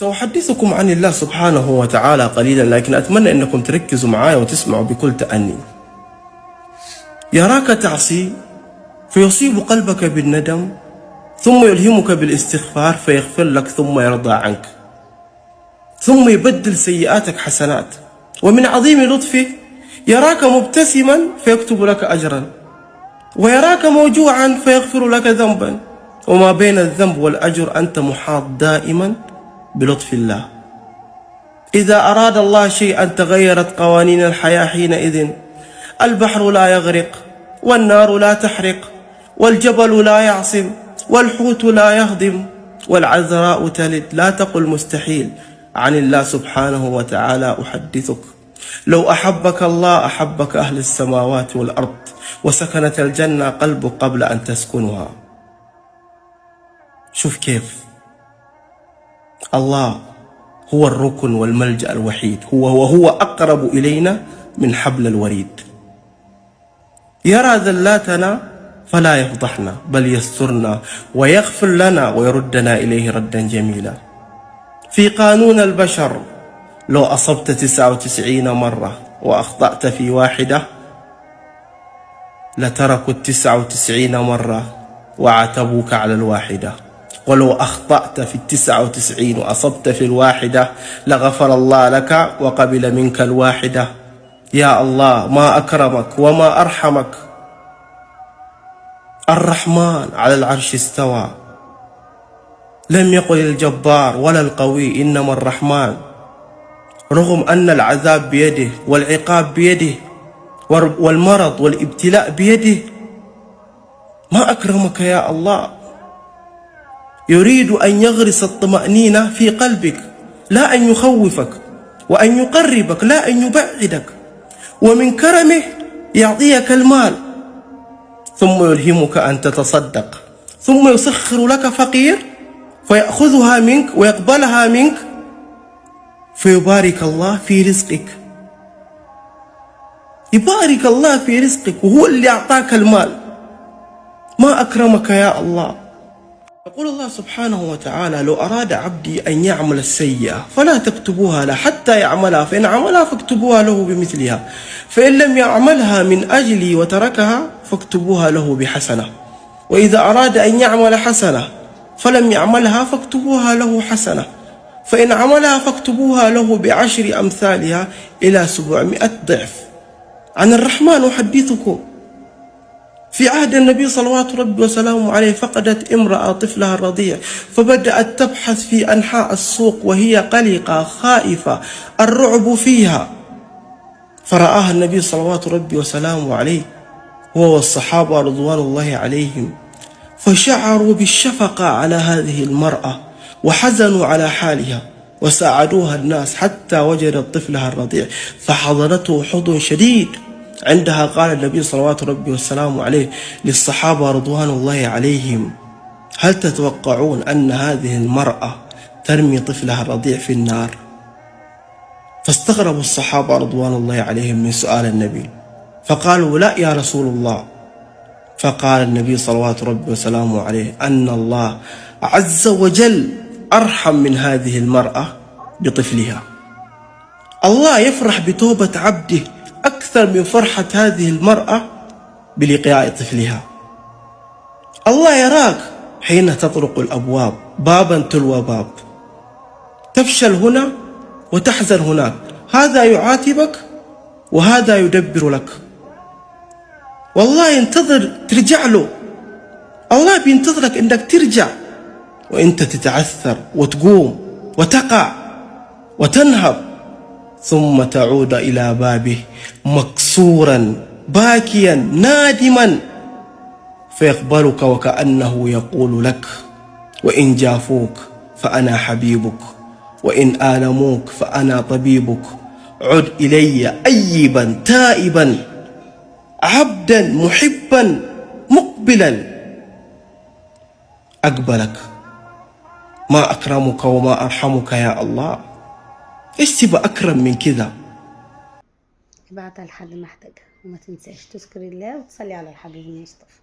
سأحدثكم عن الله سبحانه وتعالى قليلا، لكن أتمنى أنكم تركزوا معي وتسمعوا بكل تأني. يراك تعصي فيصيب قلبك بالندم، ثم يلهمك بالاستغفار فيغفر لك ثم يرضى عنك، ثم يبدل سيئاتك حسنات. ومن عظيم لطفه يراك مبتسما فيكتب لك أجرا، ويراك موجوعا فيغفر لك ذنبا، وما بين الذنب والأجر أنت محاط دائما بلطف الله. إذا أراد الله شيئا تغيرت قوانين الحياة حينئذ. البحر لا يغرق، والنار لا تحرق، والجبل لا يعصم، والحوت لا يهضم، والعذراء تلد. لا تقل مستحيل. عن الله سبحانه وتعالى أحدثك: لو أحبك الله أحبك أهل السماوات والأرض، وسكنت الجنة قلبك قبل أن تسكنها. شوف كيف الله هو الركن والملجأ الوحيد، وهو أقرب إلينا من حبل الوريد. يرى ذلاتنا فلا يفضحنا بل يسترنا ويغفر لنا ويردنا إليه ردا جميلا. في قانون البشر لو أصبت 99 مرة وأخطأت في واحدة لتركوا 99 مرة وعاتبوك على الواحدة، ولو أخطأت في 99 وأصبت في الواحدة لغفر الله لك وقبل منك الواحدة. يا الله ما أكرمك وما أرحمك. الرحمن على العرش استوى، لم يقل الجبار ولا القوي، إنما الرحمن. رغم أن العذاب بيده والعقاب بيده والمرض والابتلاء بيده، ما أكرمك يا الله. يريد أن يغرس الطمأنينة في قلبك، لا أن يخوفك، وأن يقربك لا أن يبعدك. ومن كرمه يعطيك المال، ثم يلهمك أن تتصدق، ثم يسخر لك فقير فيأخذها منك ويقبلها منك، فيبارك الله في رزقك. يبارك الله في رزقك وهو اللي أعطاك المال. ما أكرمك يا الله. يقول الله سبحانه وتعالى: لو أراد عبدي أن يعمل السيئة فلا تكتبوها له حتى يعملها، فإن عملها فاكتبوها له بمثلها، فإن لم يعملها من أجلي وتركها فاكتبوها له بحسنة، وإذا أراد أن يعمل حسنة فلم يعملها فاكتبوها له حسنة، فإن عملها فاكتبوها له ب10 أمثالها إلى 700 ضعف. عن الرحمن أحدثكم: في عهد النبي صلوات ربي وسلامه عليه فقدت امرأة طفلها الرضيع، فبدأت تبحث في أنحاء السوق وهي قلقة خائفة الرعب فيها، فرآها النبي صلوات ربي وسلامه عليه هو والصحابة رضوان الله عليهم، فشعروا بالشفقة على هذه المرأة وحزنوا على حالها، وساعدوها الناس حتى وجدت طفلها الرضيع فحضنته حضن شديد. عندها قال النبي صلوات ربي والسلام عليه للصحابة رضوان الله عليهم: هل تتوقعون أن هذه المرأة ترمي طفلها الرضيع في النار؟ فاستغربوا الصحابة رضوان الله عليهم من سؤال النبي، فقالوا: لا يا رسول الله. فقال النبي صلوات ربي وسلامه عليه: أن الله عز وجل أرحم من هذه المرأة بطفلها. الله يفرح بتوبة عبده أكثر من فرحة هذه المرأة بلقاء طفلها. الله يراك حين تطرق الأبواب بابا تلو باب، تفشل هنا وتحزن هناك، هذا يعاتبك وهذا يدبر لك. والله ينتظر ترجع له، الله بينتظرك انك ترجع، وانت تتعثر وتقوم وتقع وتنهب، ثم تعود إلى بابه مكسورا باكيا نادما، فيقبلك وكأنه يقول لك: وإن جافوك فأنا حبيبك، وإن آلموك فأنا طبيبك، عد إلي أيبا تائبا عبدا محبا مقبلا، أقبلك. ما أكرمك وما أرحمك يا الله. إيش تبقى أكرم من كذا؟ ابعتها لحد محتاجها، وما تنساش تذكر الله وتصلي على الحبيب المصطفى.